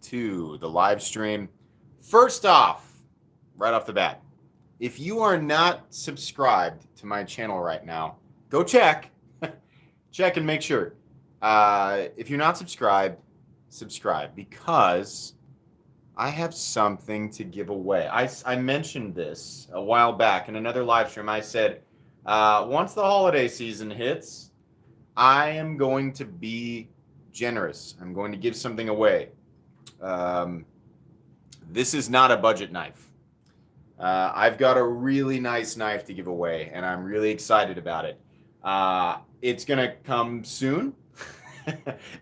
to the live stream. First off, right off the bat, if you are not subscribed to my channel right now, go check. Check and make sure. If you're not subscribed, subscribe, because I have something to give away. I mentioned this a while back in another live stream. I said, once the holiday season hits, I am going to be generous. I'm going to give something away. This is not a budget knife. I've got a really nice knife to give away, and I'm really excited about it. It's going to come soon.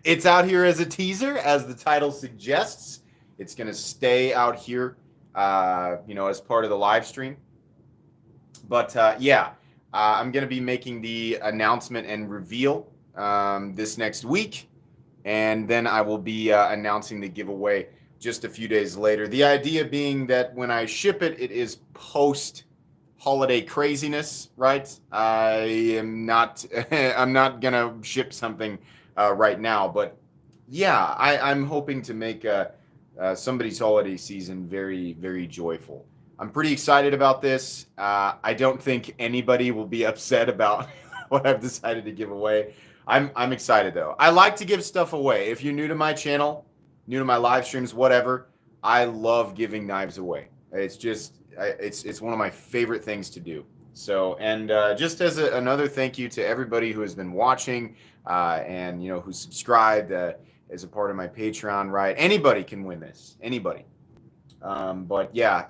It's out here as a teaser, as the title suggests. It's going to stay out here, as part of the live stream. But I'm going to be making the announcement and reveal this next week. And then I will be announcing the giveaway just a few days later. The idea being that when I ship it, it is post-holiday craziness, right? I'm not going to ship something right now. But yeah, I'm hoping to make somebody's holiday season very, very joyful. I'm pretty excited about this. I don't think anybody will be upset about what I've decided to give away. I'm excited though. I like to give stuff away. If you're new to my channel, new to my live streams, whatever, I love giving knives away. It's just, it's one of my favorite things to do. So, and just as another thank you to everybody who has been watching and who's subscribed as a part of my Patreon, right? Anybody can win this. Anybody. But yeah,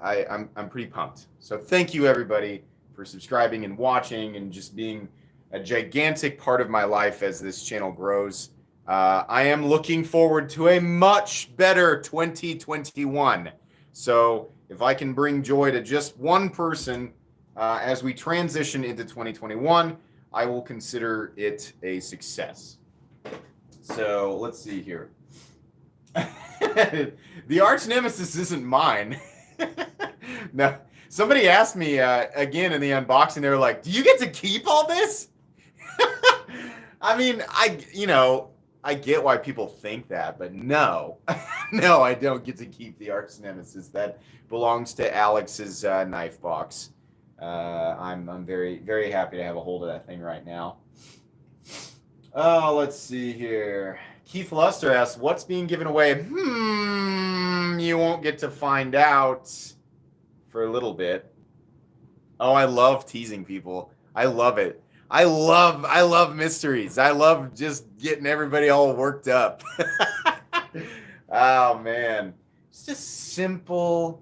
I'm pretty pumped. So thank you everybody for subscribing and watching and just being a gigantic part of my life as this channel grows. I am looking forward to a much better 2021. So if I can bring joy to just one person as we transition into 2021, I will consider it a success. So let's see here. The arch nemesis isn't mine. No, somebody asked me again in the unboxing. They were like, "Do you get to keep all this?" I mean, I get why people think that, but no, no, I don't get to keep the arch nemesis. That belongs to Alex's knife box. I'm very, very happy to have a hold of that thing right now. Oh, let's see here. Keith Luster asks, what's being given away? You won't get to find out for a little bit. Oh, I love teasing people. I love it. I love mysteries. I love just getting everybody all worked up. Oh, man. It's just simple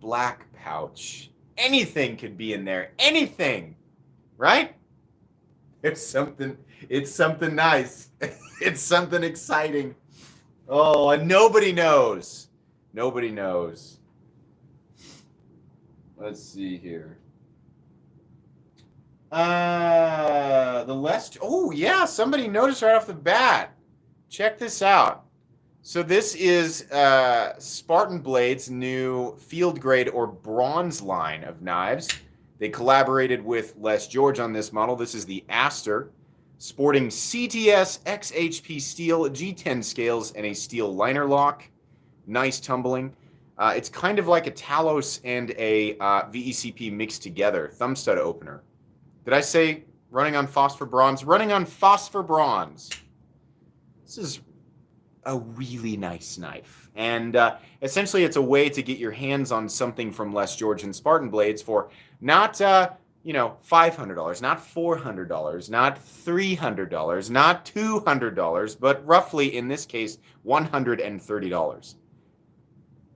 black pouch. Anything could be in there. Anything. Right? It's something nice. It's something exciting. Oh, and nobody knows. Nobody knows. Let's see here. Oh yeah, somebody noticed right off the bat. Check this out. So this is Spartan Blade's new field grade or bronze line of knives. They collaborated with Les George on this model. This is the Aster, sporting CTS XHP steel, G10 scales, and a steel liner lock. Nice tumbling. It's kind of like a Talos and a VECP mixed together. Thumb stud opener. Did I say running on phosphor bronze? Running on phosphor bronze. This is a really nice knife. And essentially it's a way to get your hands on something from Les George and Spartan Blades for not, $500, not $400, not $300, not $200, but roughly, in this case, $130.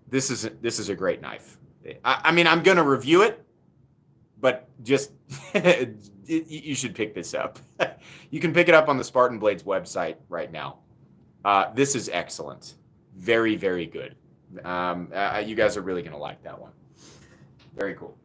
This is a great knife. I mean, I'm going to review it, but just you should pick this up. You can pick it up on the Spartan Blades website right now. This is excellent. Very, very good. You guys are really going to like that one. Very cool.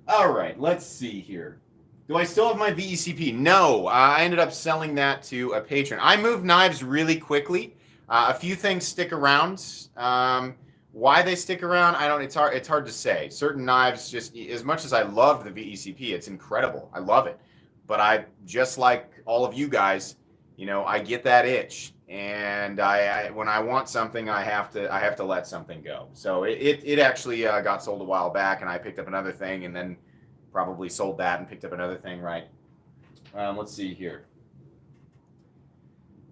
All right, let's see here. Do I still have my VECP? No, I ended up selling that to a patron. I move knives really quickly. A few things stick around. Why they stick around, it's hard to say. Certain knives, just as much as I love the VECP, it's incredible. I love it. But I, just like all of you guys, I get that itch. and I when I want something, I have to let something go. So it actually got sold a while back, and I picked up another thing, and then probably sold that and picked up another thing. Right. Let's see here.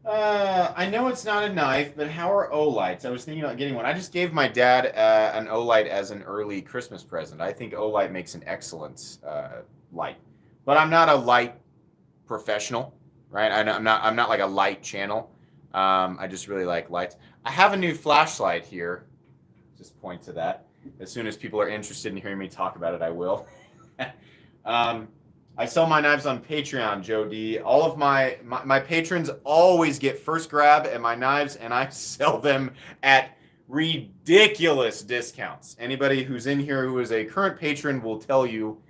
I know it's not a knife, but how are Olights? I was thinking about getting one. I just gave my dad an Olight as an early Christmas present. I think Olight makes an excellent light, but I'm not a light professional, right? I'm not like a light channel. I just really like lights. I have a new flashlight here. Just point to that. As soon as people are interested in hearing me talk about it, I will. I sell my knives on Patreon, Joe D. All of my patrons always get first grab at my knives, and I sell them at ridiculous discounts. Anybody who's in here who is a current patron will tell you,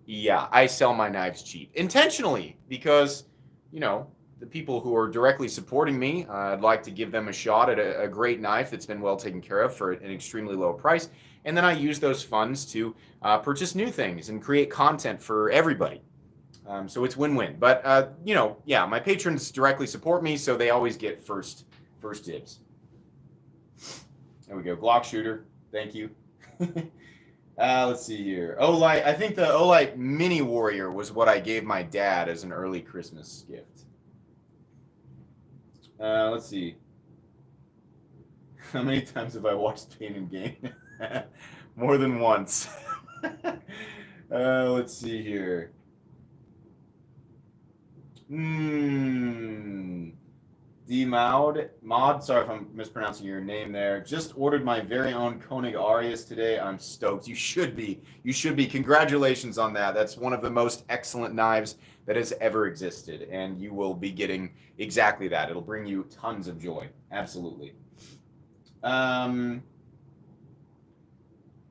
yeah, I sell my knives cheap. Intentionally, because, you know, the people who are directly supporting me, I'd like to give them a shot at a great knife that's been well taken care of for an extremely low price. And then I use those funds to purchase new things and create content for everybody. So it's win-win. But, you know, yeah, my patrons directly support me, so they always get first dibs. There we go. Glock shooter. Thank you. Let's see here. Olight. I think the Olight Mini Warrior was what I gave my dad as an early Christmas gift. Let's see. How many times have I watched Pain and Gain? More than once. Let's see here. Mod, sorry if I'm mispronouncing your name there. Just ordered my very own Koenig Arias today. I'm stoked. You should be. You should be. Congratulations on that. That's one of the most excellent knives that has ever existed, and you will be getting exactly that. It'll bring you tons of joy. Absolutely.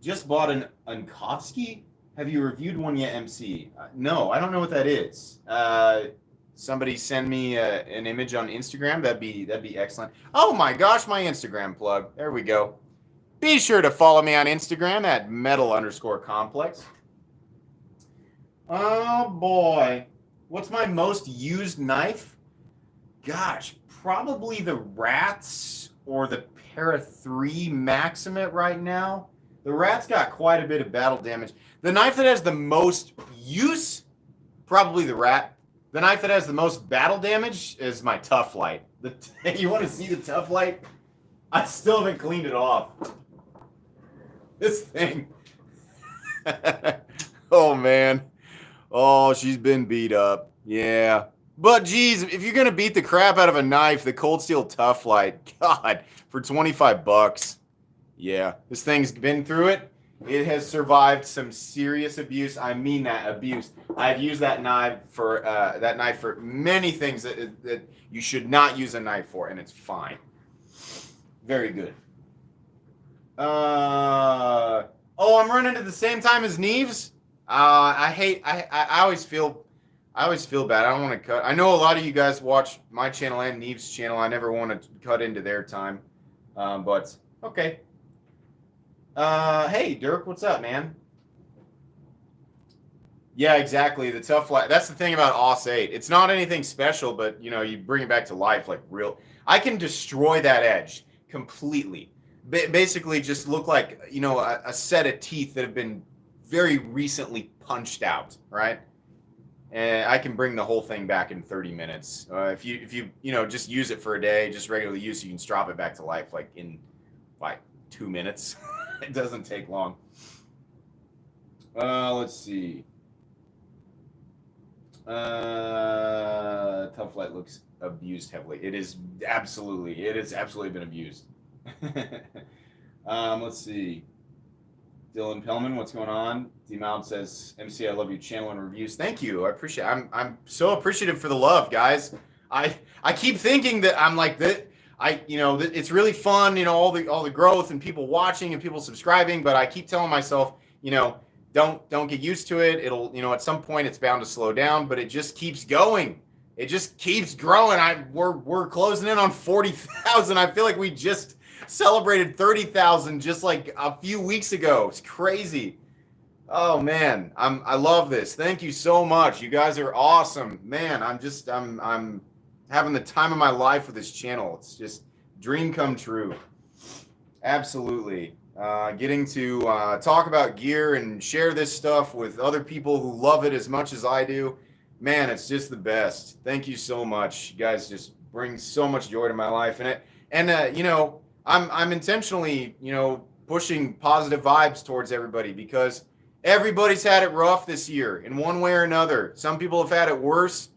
Just bought an Unkovsky. Have you reviewed one yet, MC? No, I don't know what that is. Somebody send me an image on Instagram. That'd be excellent. Oh my gosh, my Instagram plug. There we go. Be sure to follow me on Instagram at metal_complex. Oh boy. What's my most used knife? Gosh, probably the Rats or the Para 3 Maximate right now. The Rat's got quite a bit of battle damage. The knife that has the most use, probably the Rat. The knife that has the most battle damage is my Tough Light. You want to see the Tough Light? I still haven't cleaned it off. This thing. Oh, man. Oh, she's been beat up. Yeah. But, geez, if you're going to beat the crap out of a knife, the Cold Steel Tough Light, God, for $25. Yeah. This thing's been through it. It has survived some serious abuse. I mean that, abuse. I've used that knife for many things that you should not use a knife for, and it's fine. Very good. Oh, I'm running at the same time as Neves. I always feel bad. I don't want to cut. I know a lot of you guys watch my channel and Neves' channel. I never want to cut into their time, but okay. Hey, Dirk, what's up, man? Yeah, exactly. The Tough Light. That's the thing about OS 8. It's not anything special, but, you know, you bring it back to life like real. I can destroy that edge completely. Basically just look like, you know, a set of teeth that have been very recently punched out, right? And I can bring the whole thing back in 30 minutes. If you just use it for a day, just regular use, you can strop it back to life like in 2 minutes. It doesn't take long. Let's see. Tough Light looks abused heavily. It has absolutely been abused. Let's see. Dylan Pellman, what's going on? D-Mount says, MC, I love your channel and reviews. Thank you. I appreciate it. I'm so appreciative for the love, guys. I keep thinking that I'm like that. It's really fun, all the growth and people watching and people subscribing, but I keep telling myself, don't get used to it. It'll, at some point it's bound to slow down, but it just keeps going. It just keeps growing. We're closing in on 40,000. I feel like we just celebrated 30,000 just like a few weeks ago. It's crazy. Oh man, I love this. Thank you so much. You guys are awesome, man. I'm having the time of my life with this channel. It's just dream come true. Absolutely. Getting to talk about gear and share this stuff with other people who love it as much as I do. Man, it's just the best. Thank you so much. You guys just bring so much joy to my life. You know, I'm intentionally, you know, pushing positive vibes towards everybody because everybody's had it rough this year in one way or another. Some people have had it worse.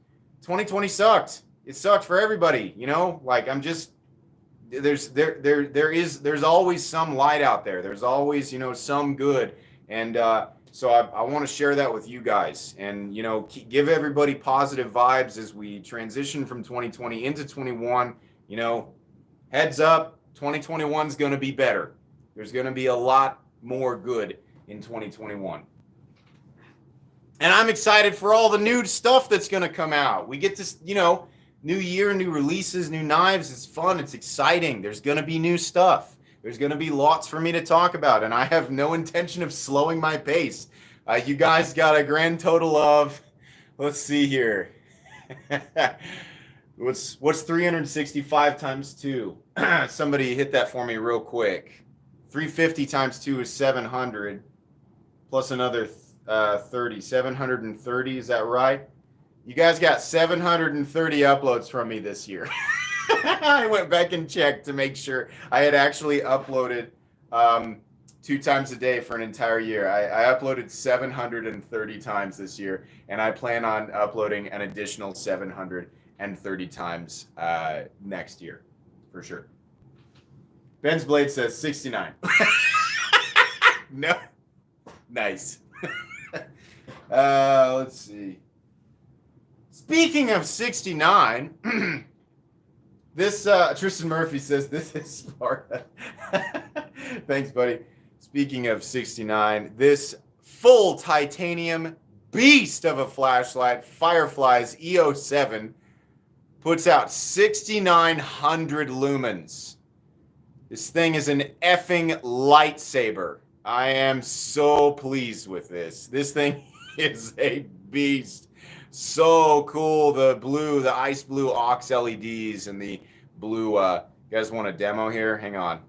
2020 sucked. It sucked for everybody, you know? Like I'm just there's always some light out there. There's always, you know, some good. And so I want to share that with you guys and, you know, give everybody positive vibes as we transition from 2020 into 21. You know, heads up, 2021 is going to be better. There's going to be a lot more good in 2021. And I'm excited for all the new stuff that's going to come out. We get to, you know, new year, new releases, new knives. It's fun. It's exciting. There's going to be new stuff. There's going to be lots for me to talk about, and I have no intention of slowing my pace. You guys got a grand total of, let's see here. What's 365 times 2? Somebody hit that for me real quick. 350 times 2 is 700, plus another 30. 730, is that right? You guys got 730 uploads from me this year. I went back and checked to make sure I had actually uploaded 2 times a day for an entire year. I uploaded 730 times this year, and I plan on uploading an additional 730 times next year, for sure. Ben's Blade says 69. No. Nice. Let's see. Speaking of 69, this Tristan Murphy says this is Sparta. Thanks, buddy. Speaking of 69, this full titanium beast of a flashlight, Firefly's EO7, puts out 6,900 lumens. This thing is an effing lightsaber. I am so pleased with this. This thing is a beast. So cool. The blue, the ice blue aux LEDs and the blue, you guys want a demo here? Hang on.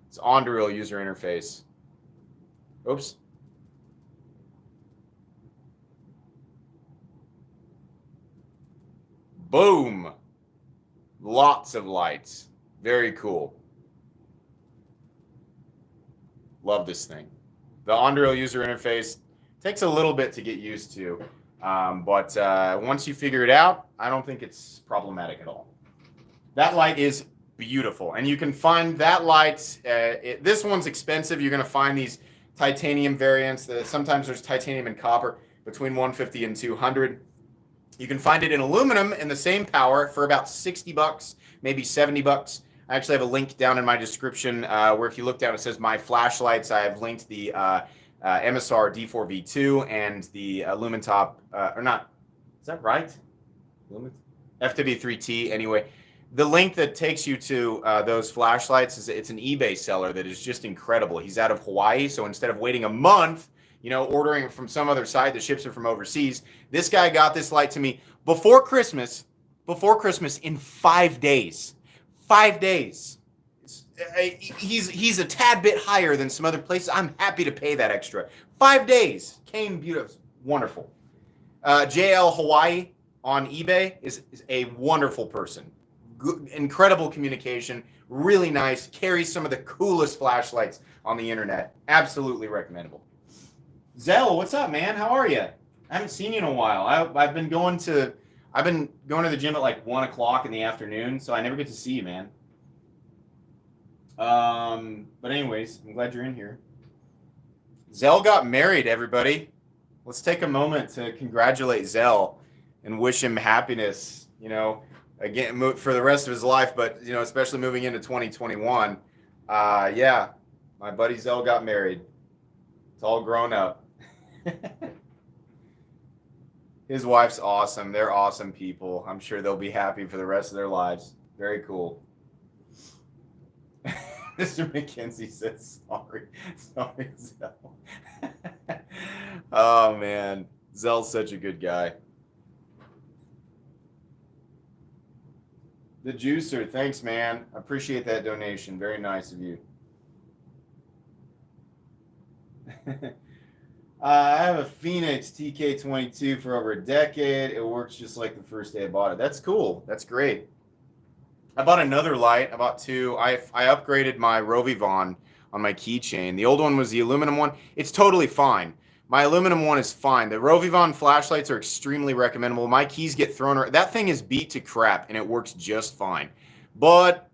It's Anduril user interface. Oops. Boom. Lots of lights. Very cool. Love this thing. The Anduril user interface takes a little bit to get used to. But once you figure it out, I don't think it's problematic at all. That light is beautiful. And you can find that light. This one's expensive. You're going to find these titanium variants. Sometimes there's titanium and copper between 150 and 200. You can find it in aluminum in the same power for about 60 bucks, maybe 70 bucks. I actually have a link down in my description where if you look down, it says My Flashlights. I have linked the MSR D4V2 and the Lumentop, or not, is that right? FW3T, anyway. The link that takes you to those flashlights is it's an eBay seller that is just incredible. He's out of Hawaii, so instead of waiting a month, you know, ordering from some other site that ships it from overseas, this guy got this light to me before Christmas in 5 days. 5 days. He's a tad bit higher than some other places. I'm happy to pay that extra. 5 days. Came beautiful. Wonderful. JL Hawaii on eBay is a wonderful person. Good, incredible communication. Really nice. Carries some of the coolest flashlights on the internet. Absolutely recommendable. Zell, what's up, man? How are you? I haven't seen you in a while. I've been going to the gym at like 1 o'clock in the afternoon, so I never get to see you, man. But anyways, I'm glad you're in here. Zell got married, everybody. Let's take a moment to congratulate Zell and wish him happiness, you know, again, for the rest of his life, but, you know, especially moving into 2021. Yeah, my buddy Zell got married. It's all grown up. His wife's awesome. They're awesome people. I'm sure they'll be happy for the rest of their lives. Very cool. Mr. McKenzie says sorry. Sorry, Zell. Oh, man. Zell's such a good guy. The juicer, thanks, man. I appreciate that donation. Very nice of you. I have a Phoenix TK22 for over a decade. It works just like the first day I bought it. That's cool. That's great. I bought another light. I bought two. I upgraded my Rovivon on my keychain. The old one was the aluminum one. It's totally fine. My aluminum one is fine. The Rovivon flashlights are extremely recommendable. My keys get thrown around. That thing is beat to crap, and it works just fine. But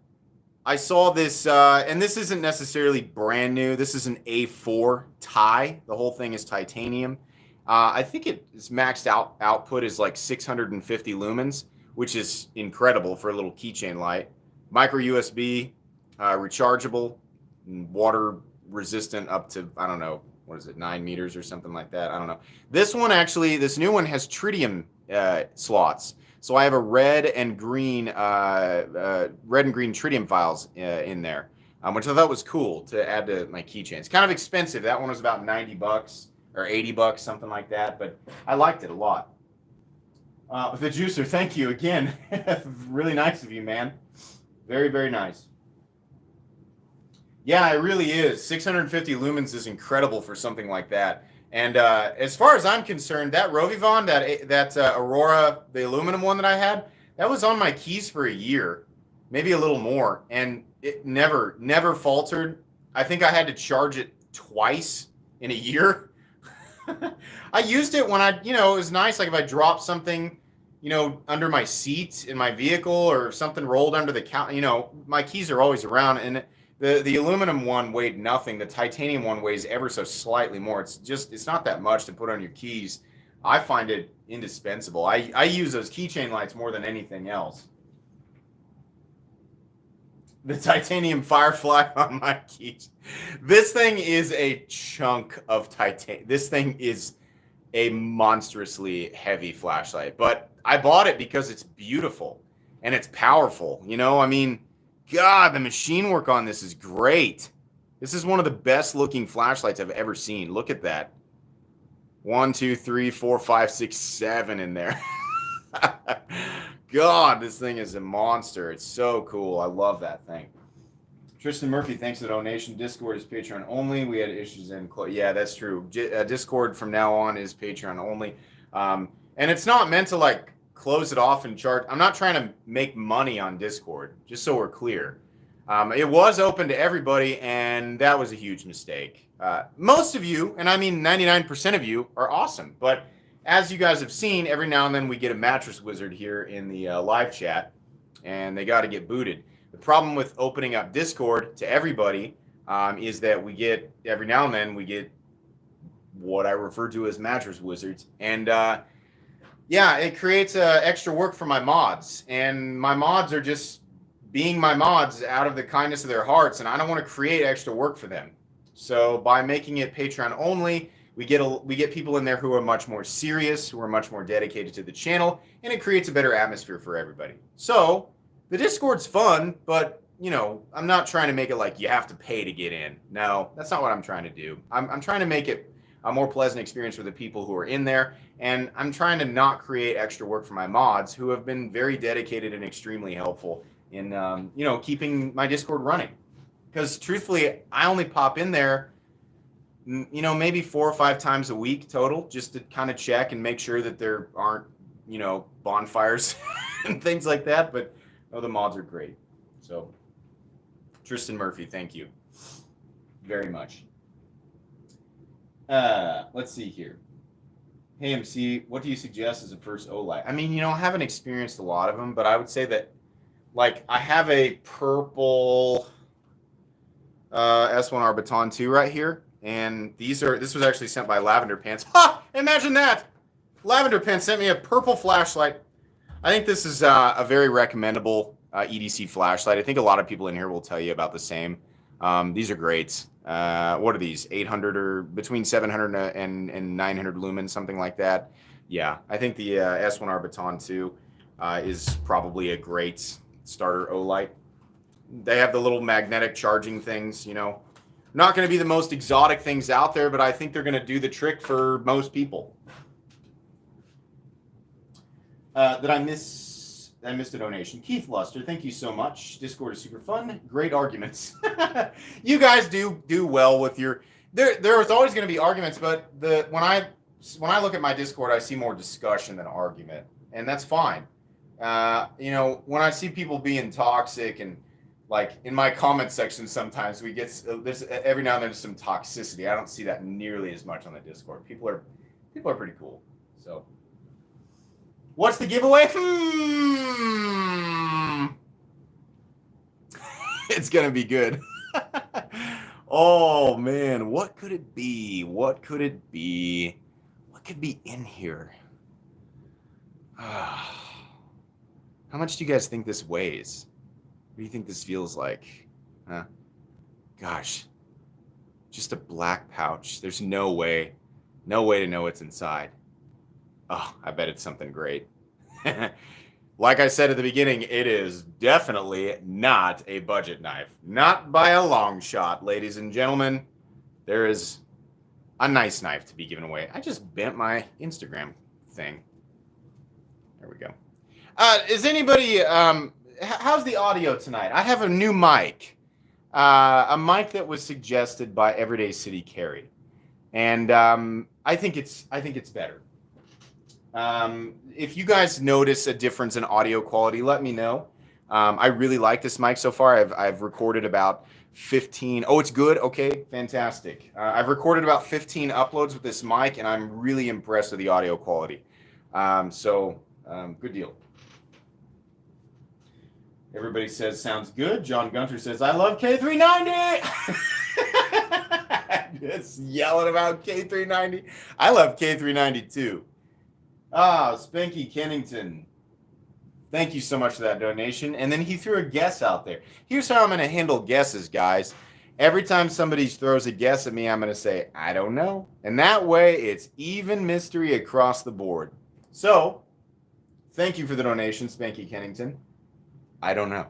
I saw this, and this isn't necessarily brand new. This is an A4 tie. The whole thing is titanium. I think its maxed output is like 650 lumens, which is incredible for a little keychain light. Micro USB, rechargeable, water resistant up to, I don't know, what is it, 9 meters or something like that? I don't know. This one actually, this new one has tritium slots. So I have a red and green tritium files in there, which I thought was cool to add to my keychain. It's kind of expensive. That one was about 90 bucks or 80 bucks, something like that. But I liked it a lot. The juicer, thank you again. Really nice of you, man. Very, very nice. Yeah, it really is. 650 lumens is incredible for something like that. And as far as I'm concerned, that Rovivon, that Aurora, the aluminum one that I had, that was on my keys for a year, maybe a little more, and it never faltered. I think I had to charge it twice in a year. I used it when it was nice. Like if I dropped something, under my seat in my vehicle or something rolled under the counter, my keys are always around, and the aluminum one weighed nothing. The titanium one weighs ever so slightly more. It's not that much to put on your keys. I find it indispensable. I use those keychain lights more than anything else. The titanium Firefly on my keys. This thing is a chunk of titanium. This thing is a monstrously heavy flashlight. But I bought it because it's beautiful and it's powerful. I mean, God, the machine work on this is great. This is one of the best looking flashlights I've ever seen. Look at that. 1, 2, 3, 4, 5, 6, 7 in there. God, this thing is a monster. It's so cool. I love that thing. Tristan Murphy, thanks for the donation. Discord is Patreon only. We had issues in... Yeah, that's true. Discord from now on is Patreon only. And it's not meant to, close it off and charge. I'm not trying to make money on Discord, just so we're clear. It was open to everybody, and that was a huge mistake. Most of you, and I mean 99% of you, are awesome. But as you guys have seen, every now and then we get a mattress wizard here in the live chat, and they got to get booted. The problem with opening up Discord to everybody is that every now and then we get what I refer to as mattress wizards. And yeah, it creates extra work for my mods. And my mods are just being my mods out of the kindness of their hearts, and I don't want to create extra work for them. So by making it Patreon only, we get people in there who are much more serious, who are much more dedicated to the channel, and it creates a better atmosphere for everybody. So the Discord's fun, but I'm not trying to make it like you have to pay to get in. No, that's not what I'm trying to do. I'm trying to make it a more pleasant experience for the people who are in there, and I'm trying to not create extra work for my mods, who have been very dedicated and extremely helpful in keeping my Discord running. Because truthfully, I only pop in there maybe 4 or 5 times a week total, just to kind of check and make sure that there aren't bonfires and things like that. But the mods are great. So Tristan Murphy, thank you very much. Let's see here. Hey MC, what do you suggest as a first O-light? I mean, I haven't experienced a lot of them, but I would say that I have a purple S1R Baton 2 right here, and this was actually sent by Lavender Pants. Ha! Imagine that! Lavender Pants sent me a purple flashlight. I think this is a very recommendable EDC flashlight. I think a lot of people in here will tell you about the same. These are great. What are these? 800 or between 700 and 900 lumens, something like that. Yeah, I think the S1R Baton 2 is probably a great starter O-light. They have the little magnetic charging things, Not going to be the most exotic things out there, but I think they're going to do the trick for most people. Did I miss I missed a donation. Keith Luster, thank you so much. Discord is super fun. Great arguments. You guys do well with your. There's always going to be arguments, but when I look at my Discord, I see more discussion than argument, and that's fine. You know, when I see people being toxic and like in my comment section, sometimes we get there's every now and then some toxicity. I don't see that nearly as much on the Discord. People are pretty cool. So, what's the giveaway? It's gonna be good. Oh man, what could it be? What could it be? What could be in here? How much do you guys think this weighs? What do you think this feels like? Huh? Gosh, just a black pouch. There's no way to know what's inside. Oh, I bet it's something great. Like I said at the beginning, it is definitely not a budget knife. Not by a long shot, ladies and gentlemen. There is a nice knife to be given away. I just bent my Instagram thing. There we go. Is anybody, how's the audio tonight? I have a new mic. A mic that was suggested by Everyday City Carry. And I think it's better. If you guys notice a difference in audio quality, let me know. I really like this mic so far. I've recorded about 15. Oh, it's good. Okay, fantastic. I've recorded about 15 uploads with this mic, and I'm really impressed with the audio quality. Good deal. Everybody says sounds good. John Gunter says I love K390. Just yelling about K390. I love K390 too. Spanky Kennington. Thank you so much for that donation. And then he threw a guess out there. Here's how I'm going to handle guesses, guys. Every time somebody throws a guess at me, I'm going to say, I don't know. And that way, it's even mystery across the board. So, thank you for the donation, Spanky Kennington. I don't know.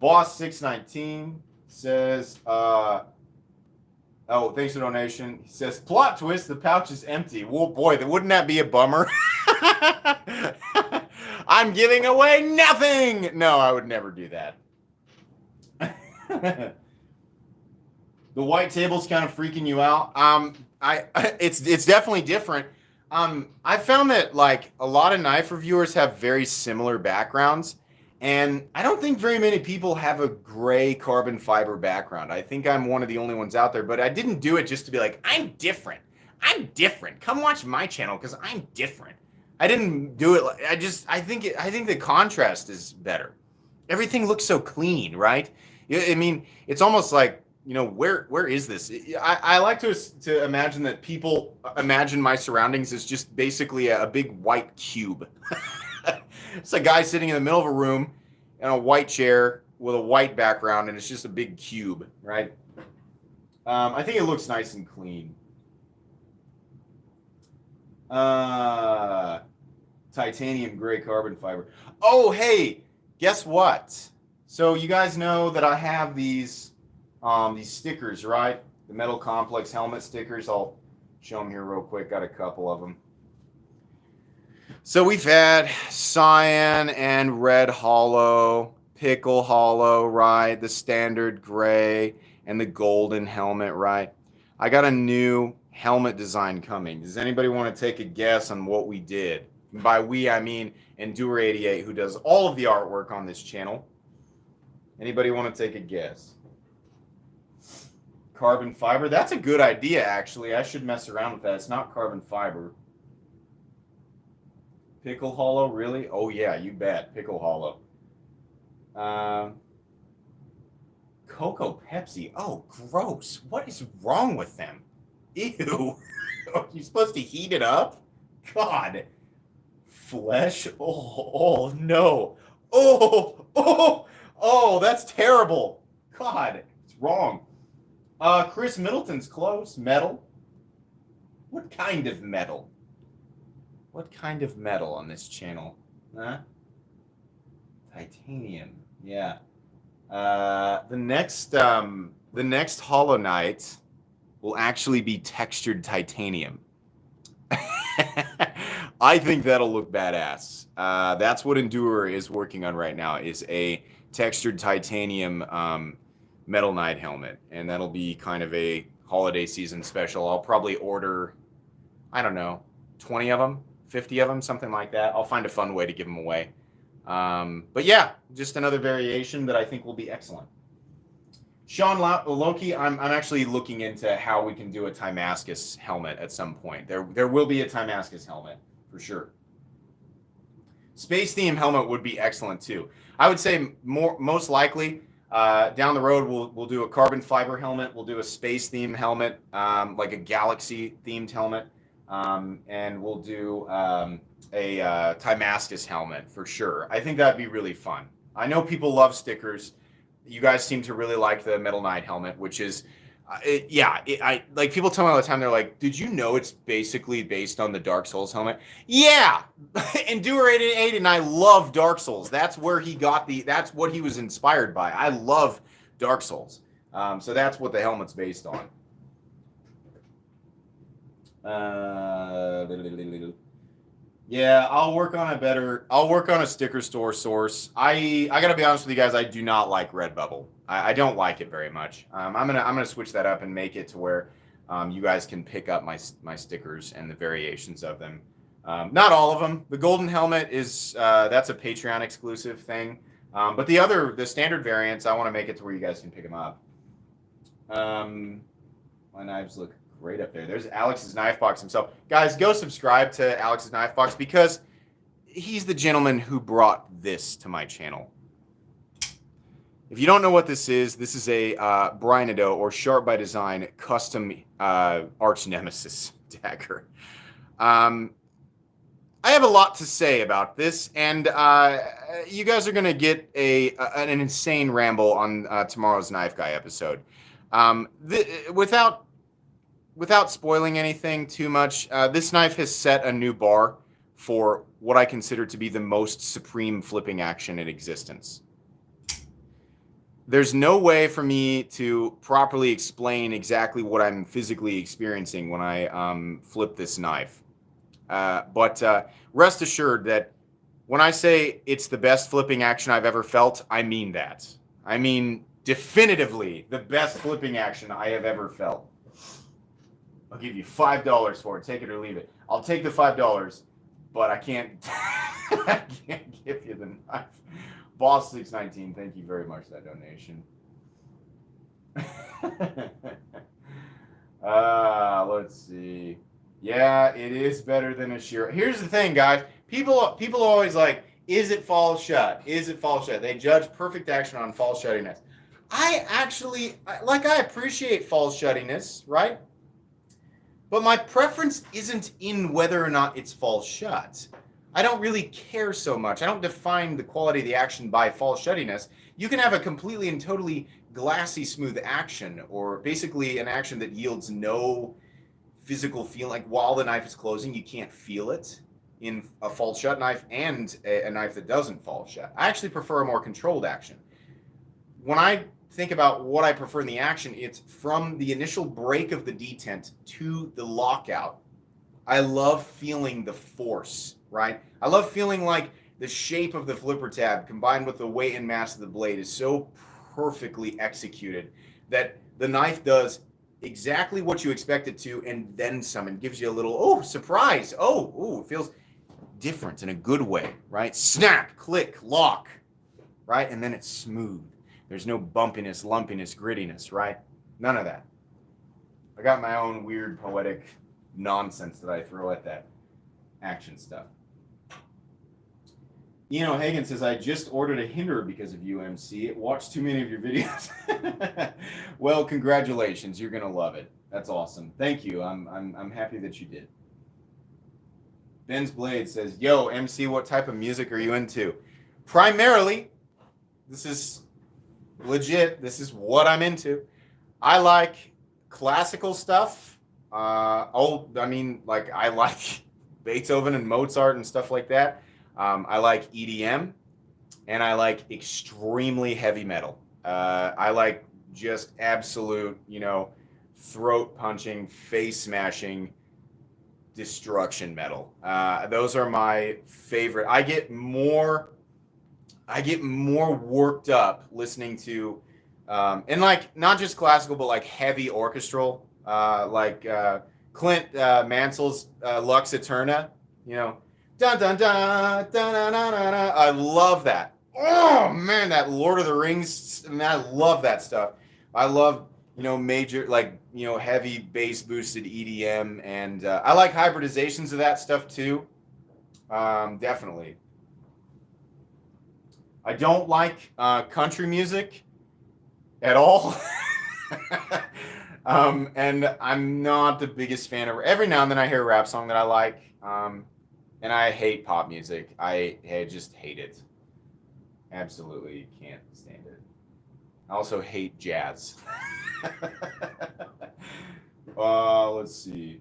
Boss619 says, oh, thanks for the donation. He says, plot twist, the pouch is empty. Well, boy, wouldn't that be a bummer? I'm giving away nothing. No, I would never do that. The white table's kind of freaking you out. It's definitely different. I found that like a lot of knife reviewers have very similar backgrounds. And I don't think very many people have a gray carbon fiber background. I think I'm one of the only ones out there, but I didn't do it just to be like, I'm different. I'm different. Come watch my channel because I'm different. I didn't do it. I think the contrast is better. Everything looks so clean, right? I mean, it's almost like, you know, where is this? I like to imagine that people imagine my surroundings as just basically a big white cube. It's a guy sitting in the middle of a room in a white chair with a white background, and it's just a big cube, right? I think it looks nice and clean. Titanium gray carbon fiber. Oh, hey, guess what? So you guys know that I have these stickers, right? The Metal Complex helmet stickers. I'll show them here real quick. Got a couple of them. So we've had cyan and red hollow, pickle hollow, right? The standard gray and the golden helmet, right? I got a new helmet design coming. Does anybody want to take a guess on what we did? And by we, I mean Endure88, who does all of the artwork on this channel. Anybody want to take a guess? Carbon fiber? That's a good idea, actually. I should mess around with that. It's not carbon fiber. Pickle hollow, really? Oh, yeah, you bet. Pickle hollow. Cocoa Pepsi. Oh, gross. What is wrong with them? Ew. Are you supposed to heat it up? God. Flesh? Oh, no. Oh, that's terrible. God, it's wrong. Chris Middleton's close. Metal. What kind of metal? What kind of metal on this channel? Huh? Titanium. Yeah. The next Hollow Knight will actually be textured titanium. I think that'll look badass. That's what Endure is working on right now, is a textured titanium Metal Knight helmet, and that'll be kind of a holiday season special. I'll probably order, I don't know, 20 of them, 50 of them, something like that. I'll find a fun way to give them away. But yeah, just another variation that I think will be excellent. Sean Loki, I'm actually looking into how we can do a Timascus helmet at some point. There will be a Timascus helmet for sure. Space theme helmet would be excellent too. I would say most likely down the road we'll do a carbon fiber helmet. We'll do a space theme helmet, like a galaxy themed helmet, and we'll do a Timascus helmet for sure. I think that'd be really fun. I know people love stickers. You guys seem to really like the Metal Knight helmet, which is, I like people tell me all the time. They're like, "Did you know it's basically based on the Dark Souls helmet?" Yeah, Endure 88 and I love Dark Souls. That's where he got that's what he was inspired by. I love Dark Souls, so that's what the helmet's based on. Yeah, I'll work on a sticker store source. I gotta be honest with you guys, I do not like Redbubble. I don't like it very much. I'm gonna switch that up and make it to where you guys can pick up my stickers and the variations of them. Not all of them. The golden helmet is that's a Patreon exclusive thing. But the standard variants, I want to make it to where you guys can pick them up. My knives look right up there. There's Alex's Knife Box himself. Guys, go subscribe to Alex's Knife Box because he's the gentleman who brought this to my channel. If you don't know what this is a Brynado or Sharp by Design custom arch nemesis dagger. I have a lot to say about this, and you guys are going to get an insane ramble on tomorrow's Knife Guy episode. Without spoiling anything too much, this knife has set a new bar for what I consider to be the most supreme flipping action in existence. There's no way for me to properly explain exactly what I'm physically experiencing when I flip this knife. But rest assured that when I say it's the best flipping action I've ever felt, I mean that. I mean definitively the best flipping action I have ever felt. I'll give you $5 for it. Take it or leave it. I'll take the $5, but I can't. I can't give you the knife. Boss 619, thank you very much for that donation. Let's see. Yeah, it is better than a shear. Here's the thing, guys. People always like, is it fall shut? Is it fall shut? They judge perfect action on fall shuttiness. I appreciate fall shuttiness, right? But my preference isn't in whether or not it's fall shut. I don't really care so much. I don't define the quality of the action by fall shuttiness. You can have a completely and totally glassy smooth action, or basically an action that yields no physical feel. Like while the knife is closing, you can't feel it in a fall shut knife and a knife that doesn't fall shut. I actually prefer a more controlled action. When I think about what I prefer in the action, it's from the initial break of the detent to the lockout. I love feeling the force, right? I love feeling like the shape of the flipper tab combined with the weight and mass of the blade is so perfectly executed that the knife does exactly what you expect it to and then some, and gives you a little, oh, surprise. It feels different in a good way, right? Snap, click, lock, right? And then it's smooth. There's no bumpiness, lumpiness, grittiness, right? None of that. I got my own weird poetic nonsense that I throw at that action stuff. Ian O'Hagan says, I just ordered a Hinder because of you, MC. Watched too many of your videos. Well, congratulations. You're going to love it. That's awesome. Thank you. I'm happy that you did. Ben's Blade says, yo, MC, what type of music are you into? Primarily, this is legit. This is what I'm into. I like classical stuff. I like Beethoven and Mozart and stuff like that. I like EDM, and I like extremely heavy metal. I like just absolute, throat punching, face smashing, destruction metal. Those are my favorite. I get more worked up listening to, and like not just classical, but like heavy orchestral, Clint Mansell's Lux Eterna. You know, dun dun dun dun dun dun dun. Dun. I love that. Oh man, that Lord of the Rings. Man, I love that stuff. I love major heavy bass boosted EDM, and I like hybridizations of that stuff too. Definitely. I don't like country music at all. And I'm not the biggest fan of. Every now and then I hear a rap song that I like. And I hate pop music. I just hate it. Absolutely can't stand it. I also hate jazz. Let's see.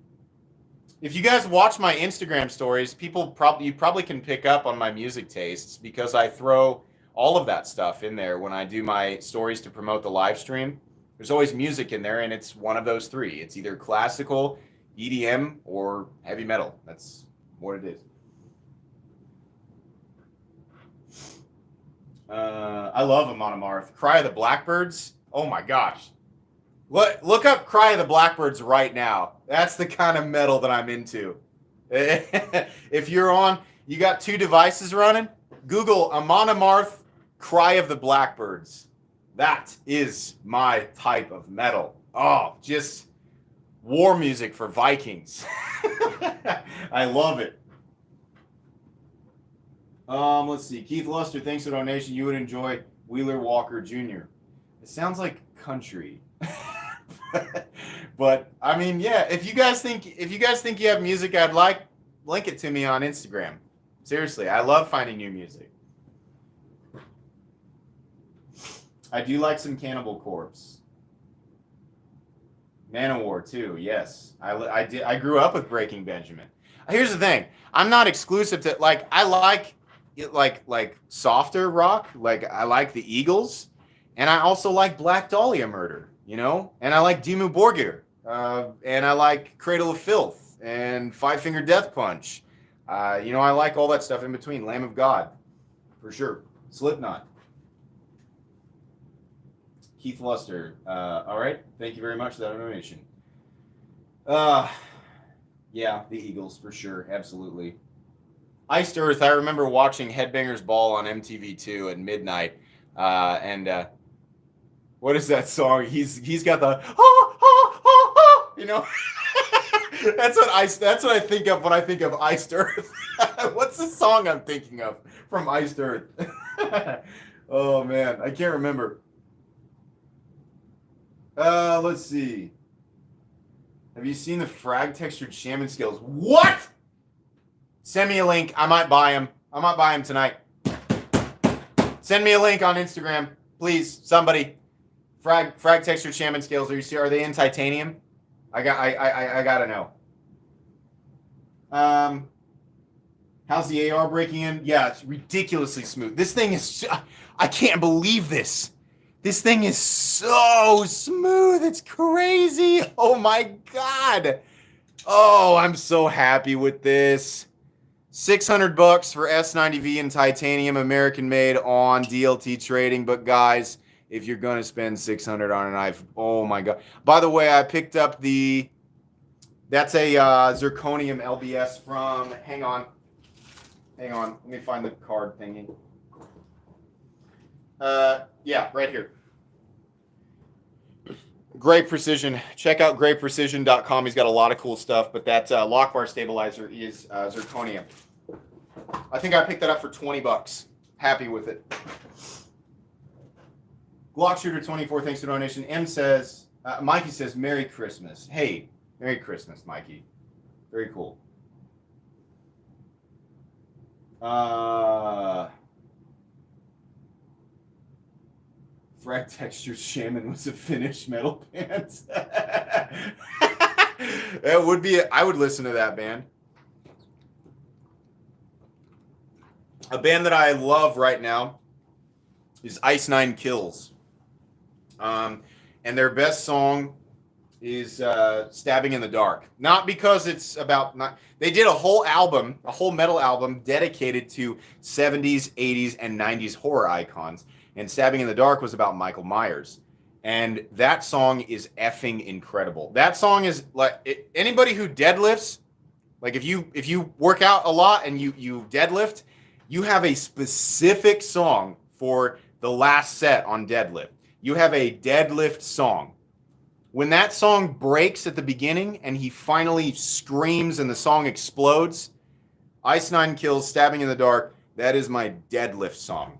If you guys watch my Instagram stories, you probably can pick up on my music tastes because I throw all of that stuff in there when I do my stories to promote the live stream. There's always music in there, and it's one of those three. It's either classical, EDM, or heavy metal. That's what it is. I love Amon Amarth. Cry of the Blackbirds. Oh my gosh. Look up Cry of the Blackbirds right now. That's the kind of metal that I'm into. If you got two devices running, Google Amon Amarth, Cry of the Blackbirds. That is my type of metal. Oh, just war music for Vikings. I love it. Let's see. Keith Luster, thanks for the donation. You would enjoy Wheeler Walker Jr. It sounds like country. But I mean, yeah, if you guys think you have music I'd like, link it to me on Instagram. Seriously, I love finding new music. I do like some Cannibal Corpse. Manowar too, yes. I grew up with Breaking Benjamin. Here's the thing. I'm not exclusive to I like softer rock. Like I like the Eagles, and I also like Black Dahlia Murder, and I like Dimmu Borgir, and I like Cradle of Filth and Five Finger Death Punch. I like all that stuff in between. Lamb of God, for sure. Slipknot. Keith Luster. All right. Thank you very much for that donation. Yeah, the Eagles for sure. Absolutely. Iced Earth. I remember watching Headbangers Ball on MTV2 at midnight. And what is that song? He's got the That's what I think of when I think of Iced Earth. What's the song I'm thinking of from Iced Earth? Oh man, I can't remember. Let's see. Have you seen the frag textured shaman scales? What? Send me a link. I might buy them tonight. Send me a link on Instagram, please. Somebody. Frag textured shaman scales. Are they in titanium? I gotta know. How's the AR breaking in? Yeah, it's ridiculously smooth. This thing is. I can't believe this. This thing is so smooth. It's crazy. Oh my God. Oh, I'm so happy with this. $600 for S90V in titanium, American made on DLT trading. But guys, if you're going to spend $600 on a knife, oh my God. By the way, I picked up that's a zirconium LBS from, hang on. Let me find the card thingy. Yeah, right here. Great Precision. Check out greatprecision.com. He's got a lot of cool stuff, but that lock bar stabilizer is zirconium. I think I picked that up for $20. Happy with it. Glock Shooter 24, thanks for the donation. Mikey says, Merry Christmas. Hey, Merry Christmas, Mikey. Very cool. Frag Texture Shaman was a Finnish metal band. It would be. I would listen to that band. A band that I love right now is Ice Nine Kills. And their best song is Stabbing in the Dark. Not because it's about not. They did a whole album, a whole metal album dedicated to 70s, 80s, and 90s horror icons. And Stabbing in the Dark was about Michael Myers. And that song is effing incredible. That song is like anybody who deadlifts, like if you work out a lot and you deadlift, you have a specific song for the last set on deadlift. You have a deadlift song. When that song breaks at the beginning and he finally screams and the song explodes, Ice Nine Kills Stabbing in the Dark, that is my deadlift song.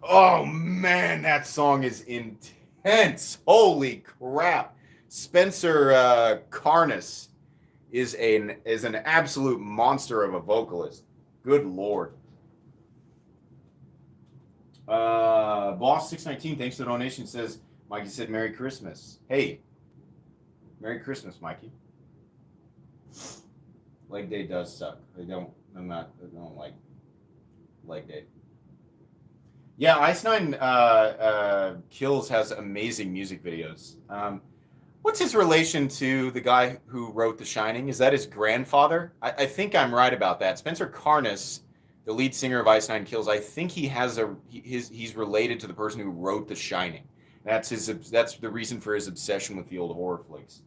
Oh man, that song is intense. Holy crap. Spencer Carness is an absolute monster of a vocalist. Good Lord. Boss 619, thanks for the donation, says Mikey said Merry Christmas. Hey, Merry Christmas, Mikey. Leg day does suck. I don't like leg day. Yeah, Ice Nine Kills has amazing music videos. What's his relation to the guy who wrote The Shining? Is that his grandfather? I think I'm right about that. Spencer Carness, the lead singer of Ice Nine Kills, I think he has he's related to the person who wrote The Shining. That's the reason for his obsession with the old horror flicks.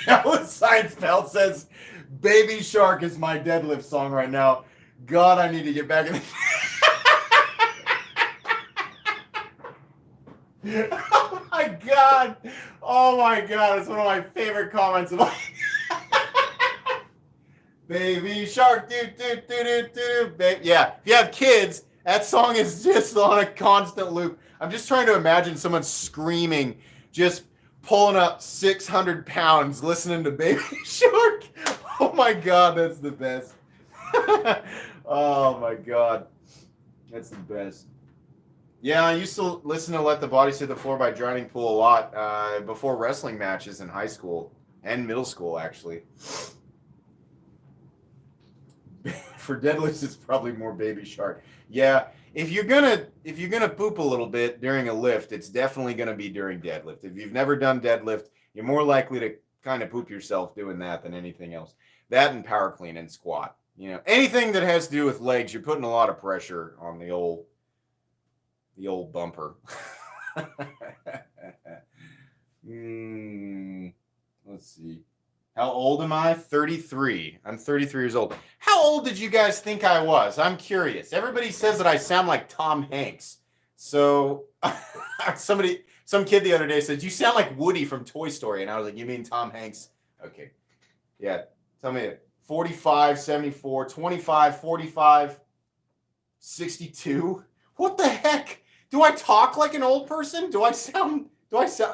Alice Seinfeld says, "Baby Shark is my deadlift song right now. God, I need to get back in the." Oh my god! Oh my god! It's one of my favorite comments of all. Baby Shark, do do do do do. Yeah, if you have kids, that song is just on a constant loop. I'm just trying to imagine someone screaming, just pulling up 600 pounds, listening to Baby Shark. Oh my god, that's the best. Oh my god, that's the best. Yeah, I used to listen to Let the Bodies Hit the Floor by Drowning Pool a lot before wrestling matches in high school and middle school, actually. For deadlifts, it's probably more Baby Shark. Yeah, if you're gonna poop a little bit during a lift, it's definitely gonna be during deadlift. If you've never done deadlift, you're more likely to kind of poop yourself doing that than anything else. That and power clean and squat. You know, anything that has to do with legs, you're putting a lot of pressure on the old bumper. Let's see. How old am I? 33. I'm 33 years old. How old did you guys think I was? I'm curious. Everybody says that I sound like Tom Hanks. So some kid the other day said, "You sound like Woody from Toy Story." And I was like, "You mean Tom Hanks?" Okay. Yeah. Tell me it. 45, 74, 25, 45, 62. What the heck? Do I talk like an old person? Do I sound,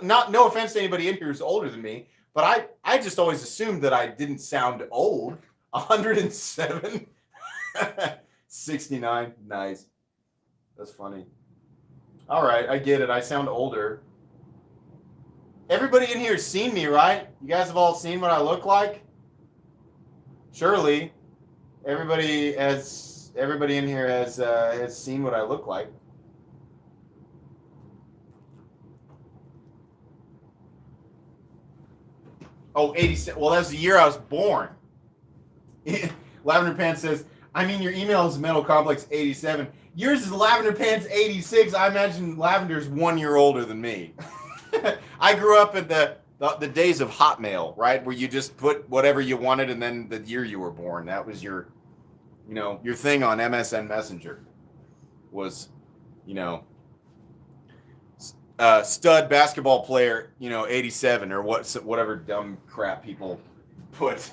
not, no offense to anybody in here who's older than me, but I just always assumed that I didn't sound old. 107. 69. Nice. That's funny. All right, I get it. I sound older. Everybody in here has seen me, right? You guys have all seen what I look like? Surely, everybody in here has seen what I look like. Oh, 87. Well, that's the year I was born. Lavender Pants says, "I mean, your email is Metal Complex 87. Yours is Lavender Pants 86. I imagine Lavender's 1 year older than me." I grew up in the days of Hotmail, right? Where you just put whatever you wanted and then the year you were born. That was your thing on MSN Messenger was, stud basketball player, 87 or whatever dumb crap people put.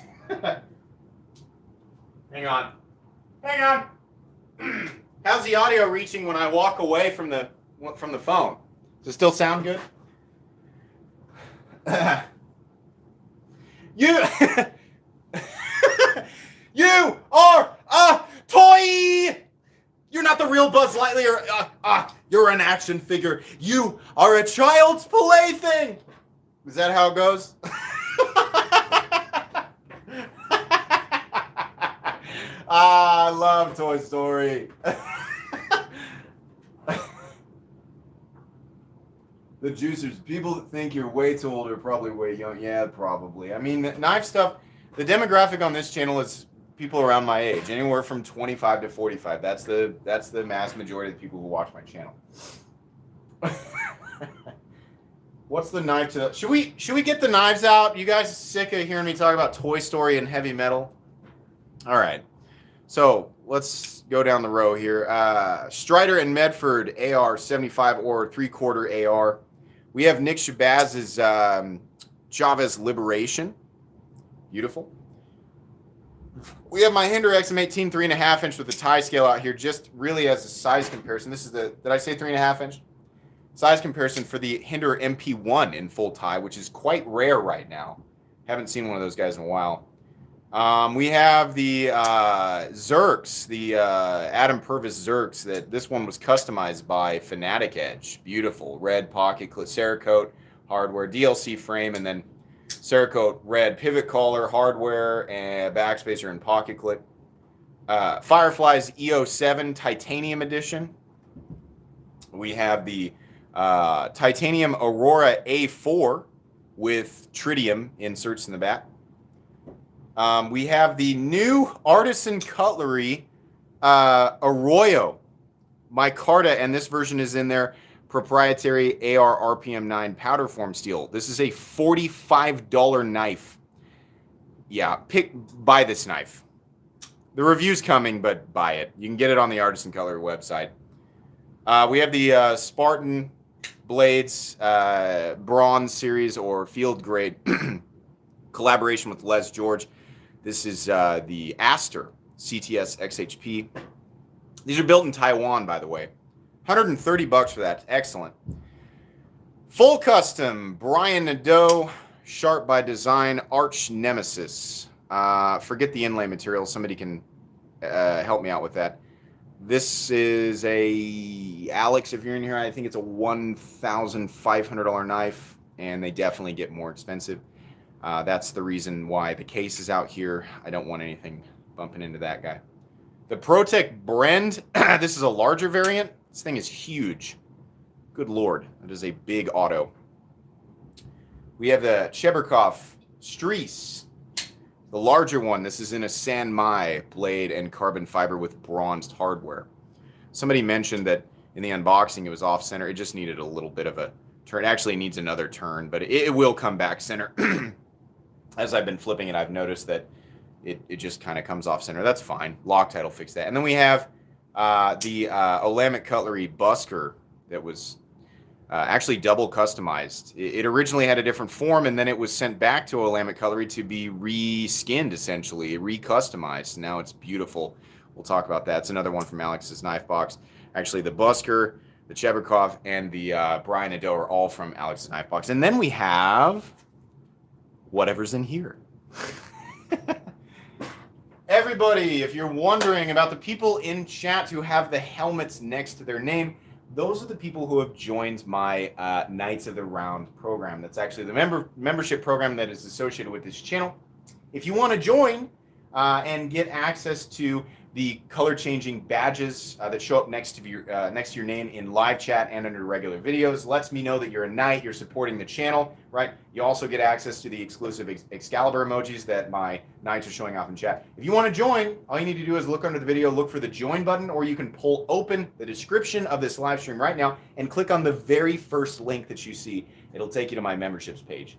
Hang on. How's the audio reaching when I walk away from the phone? Does it still sound good? You are a toy. You're not the real Buzz Lightyear. You're an action figure. You are a child's plaything. Is that how it goes? I love Toy Story. The juicers, people that think you're way too old are probably way young. Yeah, probably. I mean, knife stuff, the demographic on this channel is people around my age, anywhere from 25 to 45. That's the mass majority of the people who watch my channel. What's the knife to? Should we get the knives out? You guys sick of hearing me talk about Toy Story and heavy metal? All right. So let's go down the row here. Strider and Medford AR 75 or 3/4 AR. We have Nick Shabazz's Chavez Liberation. Beautiful. We have my Hinder XM18 3.5 inch with the tie scale out here, just really as a size comparison. This is the, did I say 3.5 inch? Size comparison for the Hinder MP1 in full tie, which is quite rare right now. Haven't seen one of those guys in a while. We have the Zerks, the Adam Purvis Zerks. This one was customized by Fanatic Edge. Beautiful red pocket clip, Cerakote hardware, DLC frame, and then Cerakote red pivot collar hardware and backspacer and pocket clip. Firefly's EO7 Titanium Edition. We have the Titanium Aurora A4 with tritium inserts in the back. We have the new Artisan Cutlery Arroyo micarta, and this version is in their proprietary AR RPM 9 powder form steel. This is a $45 knife. Yeah, buy this knife. The review's coming, but buy it. You can get it on the Artisan Cutlery website. We have the Spartan Blades Bronze Series or Field Grade collaboration with Les George. This is the Aster CTS XHP. These are built in Taiwan, by the way. $130 for that. Excellent. Full custom Brian Nadeau Sharp by Design Arch Nemesis. Forget the inlay material. Somebody can help me out with that. This is a Alex. If you're in here, I think it's a $1,500 knife, and they definitely get more expensive. That's the reason why the case is out here. I don't want anything bumping into that guy. The ProTech Brend. This is a larger variant. This thing is huge. Good Lord. It is a big auto. We have the Cheberkov Streece. The larger one. This is in a San Mai blade and carbon fiber with bronzed hardware. Somebody mentioned that in the unboxing it was off center. It just needed a little bit of a turn. It actually needs another turn, but it will come back center. As I've been flipping it, I've noticed that it just kind of comes off center. That's fine. Loctite will fix that. And then we have the Olamic Cutlery Busker that was actually double customized. It originally had a different form, and then it was sent back to Olamic Cutlery to be re-skinned, essentially, re-customized. Now it's beautiful. We'll talk about that. It's another one from Alex's Knife Box. Actually, the Busker, the Cheberkov, and the Brian Nadeau are all from Alex's Knife Box. And then we have whatever's in here. Everybody, if you're wondering about the people in chat who have the helmets next to their name, those are the people who have joined my Knights of the Round program. That's actually the membership program that is associated with this channel. If you want to join and get access to the color-changing badges that show up next to your name in live chat and under regular videos, lets me know that you're a Knight, you're supporting the channel, right? You also get access to the exclusive Excalibur emojis that my Knights are showing off in chat. If you want to join, all you need to do is look under the video, look for the join button, or you can pull open the description of this live stream right now and click on the very first link that you see. It'll take you to my memberships page.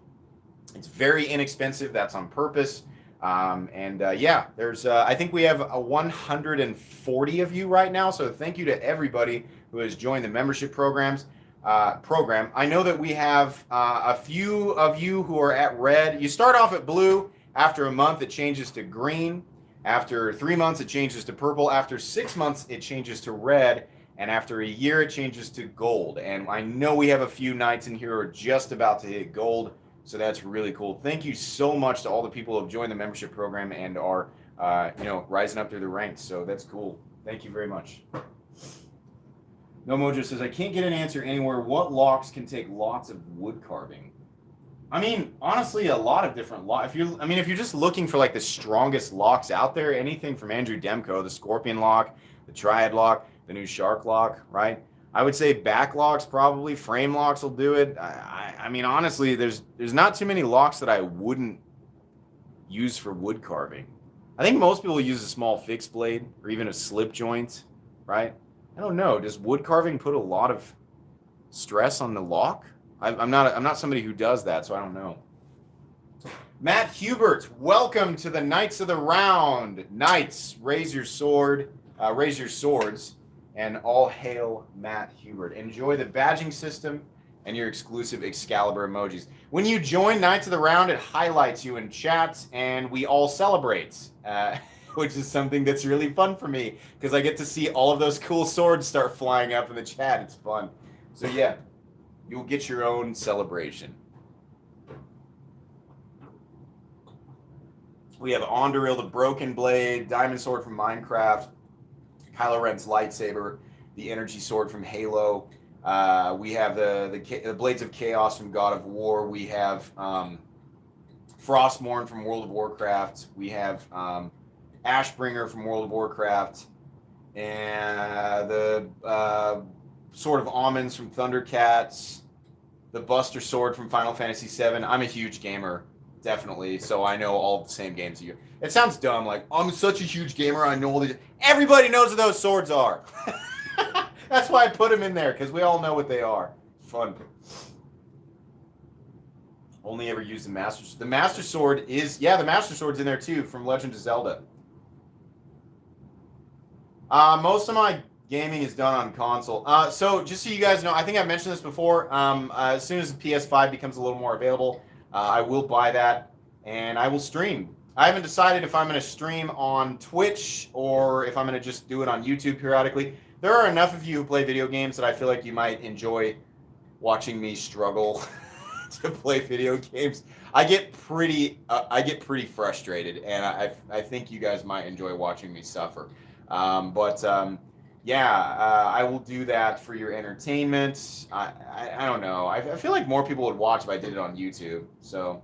It's very inexpensive. That's on purpose. Yeah, there's I think we have 140 of you right now, so thank you to everybody who has joined the membership program. I know that we have a few of you who are at red. You start off at blue. After a month it changes to green. After 3 months it changes to purple. After 6 months it changes to red, and after a year it changes to gold. And I know we have a few Knights in here who are just about to hit gold. So that's really cool. Thank you so much to all the people who have joined the membership program and are, rising up through the ranks. So that's cool. Thank you very much. No Mojo says, I can't get an answer anywhere. What locks can take lots of wood carving? I mean, honestly, a lot of different locks. If you're just looking for like the strongest locks out there, anything from Andrew Demko, the Scorpion lock, the Triad lock, the new Shark lock, right? I would say back locks probably. Frame locks will do it. I mean, honestly, there's not too many locks that I wouldn't use for wood carving. I think most people use a small fixed blade or even a slip joint, right? I don't know. Does wood carving put a lot of stress on the lock? I'm not somebody who does that, so I don't know. Matt Hubert, welcome to the Knights of the Round. Knights, raise your sword, raise your swords, and all hail Matt Hubert. Enjoy the badging system and your exclusive Excalibur emojis. When you join Knights of the Round, it highlights you in chats, and we all celebrate, which is something that's really fun for me, because I get to see all of those cool swords start flying up in the chat. It's fun. So yeah, you'll get your own celebration. We have Onderil the Broken Blade, Diamond Sword from Minecraft, Kylo Ren's lightsaber, the Energy Sword from Halo. We have the Blades of Chaos from God of War. We have Frostmourne from World of Warcraft. We have Ashbringer from World of Warcraft. And the Sword of Omens from Thundercats. The Buster Sword from Final Fantasy VII. I'm a huge gamer, definitely, so I know all the same games as you. It sounds dumb, like, I'm such a huge gamer, I know all these. Everybody knows what those swords are. That's why I put them in there, because we all know what they are. It's fun. Only ever use the Master Sword. The Master Sword is, yeah, the Master Sword's in there too, from Legend of Zelda. Most of my gaming is done on console. So just so you guys know, I think I mentioned this before, as soon as the PS5 becomes a little more available, I will buy that, and I will stream. I haven't decided if I'm going to stream on Twitch or if I'm going to just do it on YouTube periodically. There are enough of you who play video games that I feel like you might enjoy watching me struggle to play video games. I get pretty frustrated, and I think you guys might enjoy watching me suffer. Yeah, I will do that for your entertainment. I don't know. I feel like more people would watch if I did it on YouTube. So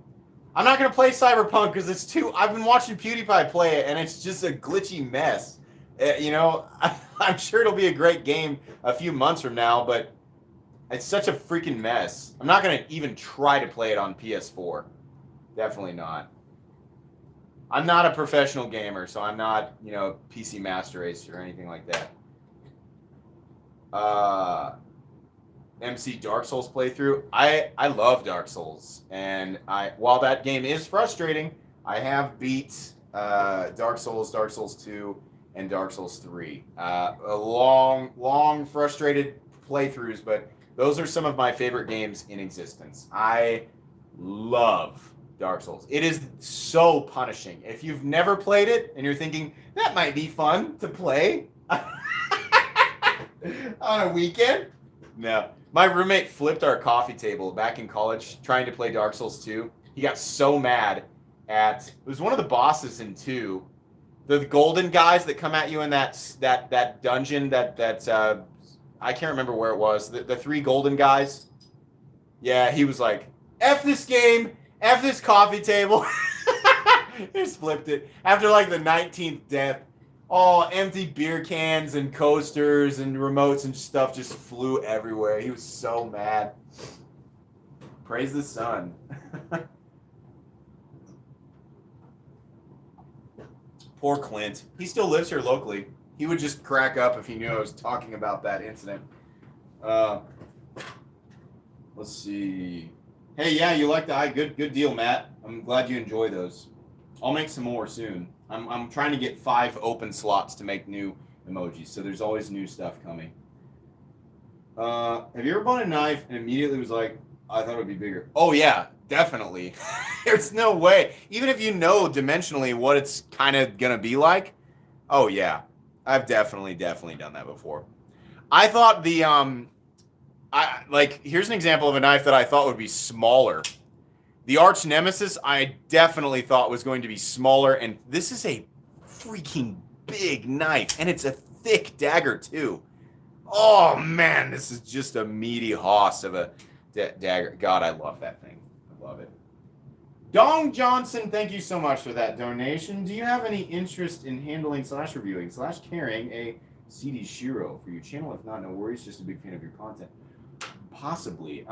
I'm not going to play Cyberpunk because it's too... I've been watching PewDiePie play it, and it's just a glitchy mess. You know, I'm sure it'll be a great game a few months from now, but it's such a freaking mess. I'm not going to even try to play it on PS4. Definitely not. I'm not a professional gamer, so I'm not, you know, PC Master Race or anything like that. MC Dark Souls playthrough. I love Dark Souls, and while that game is frustrating, I have beat Dark Souls 2, and Dark Souls 3. Long frustrated playthroughs, but those are some of my favorite games in existence. I love Dark Souls. It is so punishing. If you've never played it and you're thinking that might be fun to play on a weekend, no. My roommate flipped our coffee table back in college trying to play Dark Souls 2. He got so mad at, it was one of the bosses in 2, the golden guys that come at you in that dungeon that I can't remember where it was. The 3 golden guys. Yeah, he was like, F this game, F this coffee table. He just flipped it. After like the 19th death, all empty beer cans and coasters and remotes and stuff just flew everywhere. He was so mad. Praise the sun. Poor Clint. He still lives here locally. He would just crack up if he knew I was talking about that incident. Let's see. Hey, yeah, you like the good deal, Matt. I'm glad you enjoy those. I'll make some more soon. I'm trying to get 5 open slots to make new emojis, so there's always new stuff coming. Have you ever bought a knife and immediately was like, I thought it would be bigger? Oh yeah, definitely. There's no way. Even if you know dimensionally what it's kind of gonna be like, oh yeah, I've definitely done that before. I thought here's an example of a knife that I thought would be smaller. The Arch Nemesis, I definitely thought was going to be smaller, and this is a freaking big knife, and it's a thick dagger too. Oh man, this is just a meaty hoss of a dagger. God, I love that thing. I love it. Dong Johnson, thank you so much for that donation. Do you have any interest in handling / reviewing / carrying a CD Shiro for your channel. If not, no worries. Just a big fan of your content. Possibly.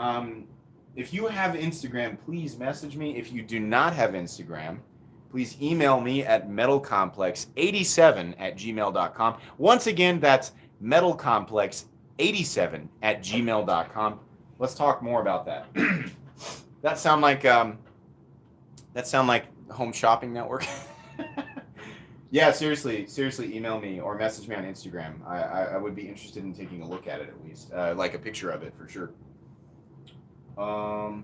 If you have Instagram, please message me. If you do not have Instagram, please email me at metalcomplex87@gmail.com. Once again, that's metalcomplex87@gmail.com. Let's talk more about that. That sound like Home Shopping Network. Yeah, seriously, email me or message me on Instagram. I would be interested in taking a look at it at least, like a picture of it for sure. Horrible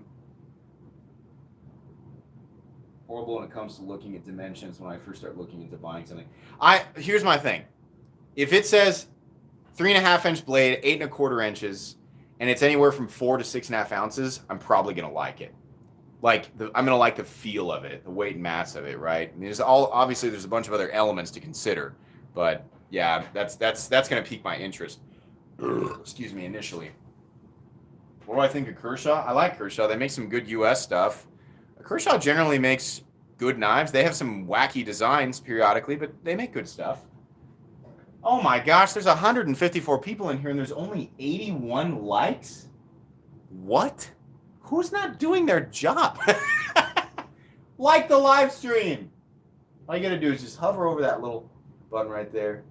when it comes to looking at dimensions when I first start looking into buying something. Here's my thing. If it says 3.5-inch blade, 8 1/4 inches, and it's anywhere from 4 to 6.5 ounces, I'm probably gonna like it. I'm gonna like the feel of it, the weight and mass of it, right? And obviously there's a bunch of other elements to consider, but yeah, that's gonna pique my interest. Excuse me, initially. What do I think of Kershaw? I like Kershaw. They make some good US stuff. Kershaw generally makes good knives. They have some wacky designs periodically, but they make good stuff. Oh my gosh, there's 154 people in here and there's only 81 likes? What? Who's not doing their job? Like the live stream. All you gotta do is just hover over that little button right there.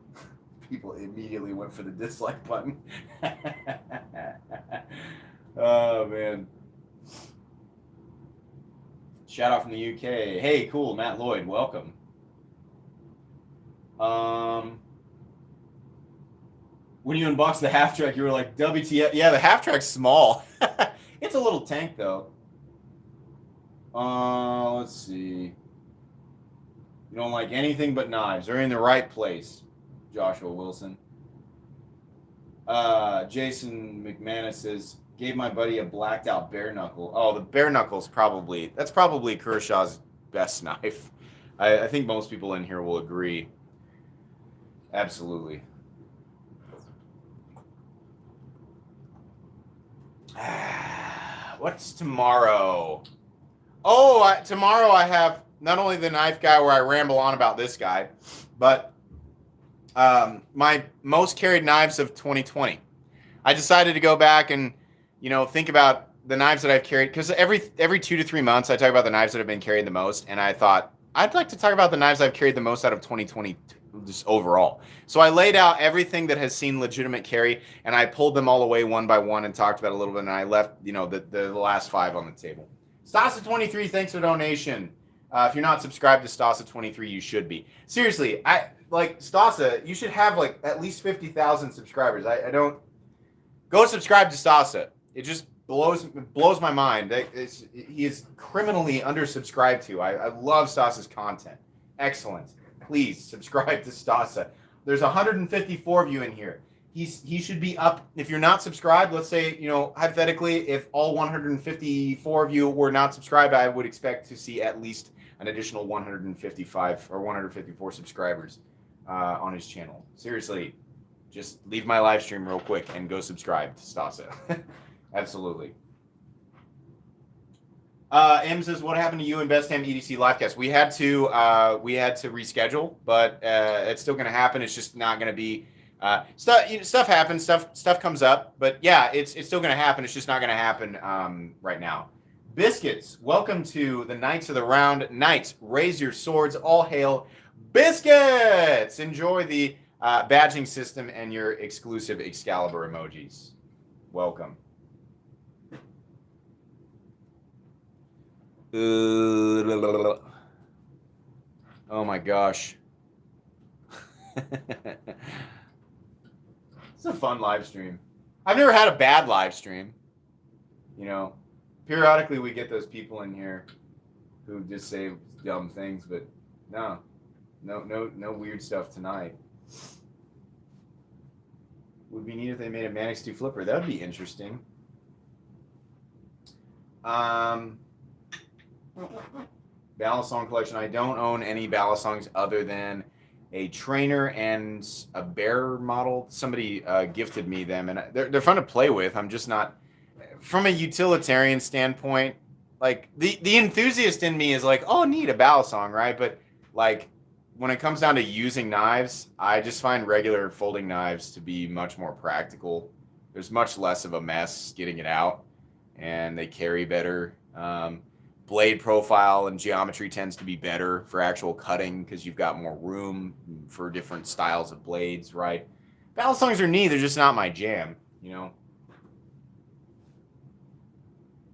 People immediately went for the dislike button. Oh, man. Shout out from the UK. Hey, cool. Matt Lloyd, welcome. When you unboxed the half track, you were like, WTF. Yeah, the half track's small. It's a little tank, though. Let's see. You don't like anything but knives. They're in the right place, Joshua Wilson. Jason McManus says, gave my buddy a blacked out bare knuckle. Oh, the bare knuckle's that's probably Kershaw's best knife. I think most people in here will agree. Absolutely. What's tomorrow? Oh, tomorrow I have not only the knife guy where I ramble on about this guy, but my most carried knives of 2020. I decided to go back and think about the knives that I've carried, because every 2 to 3 months I talk about the knives that have been carried the most, and I thought I'd like to talk about the knives I've carried the most out of 2020 just overall. So I laid out everything that has seen legitimate carry, and I pulled them all away one by one and talked about it a little bit, and I left the last 5 on the table. Stasa23, thanks for donation. If you're not subscribed to Stasa23, you should be. Seriously, Stasa, you should have at least 50,000 subscribers. I don't go subscribe to Stasa. It just blows my mind. He is criminally undersubscribed to. I love Stasa's content. Excellent. Please subscribe to Stasa. There's 154 of you in here. He should be up. If you're not subscribed, let's say, hypothetically, if all 154 of you were not subscribed, I would expect to see at least an additional 155 or 154 subscribers on his channel. Seriously, just leave my live stream real quick and go subscribe to Stasa. Absolutely. M says, what happened to you and Best Ham EDC livecast? We had to reschedule, but it's still going to happen. It's just not going to be stuff happens, stuff comes up, but yeah, it's still going to happen. It's just not going to happen right now. Biscuits, welcome to the Knights of the Round. Knights, raise your swords. All hail Biscuits. Enjoy the badging system and your exclusive Excalibur emojis. Welcome. Oh my gosh. It's a fun live stream. I've never had a bad live stream. Periodically we get those people in here who just say dumb things, but no weird stuff tonight. Would be neat if they made a Manix 2 flipper. That would be interesting. Balisong collection. I don't own any Balisongs other than a trainer and a bear model. Somebody gifted me them, and they're fun to play with. I'm just not, from a utilitarian standpoint, the enthusiast in me is like, oh, neat, a Balisong, right? But when it comes down to using knives, I just find regular folding knives to be much more practical. There's much less of a mess getting it out, and they carry better. Blade profile and geometry tends to be better for actual cutting because you've got more room for different styles of blades, right? Ballast tongues are neat. They're just not my jam, you know.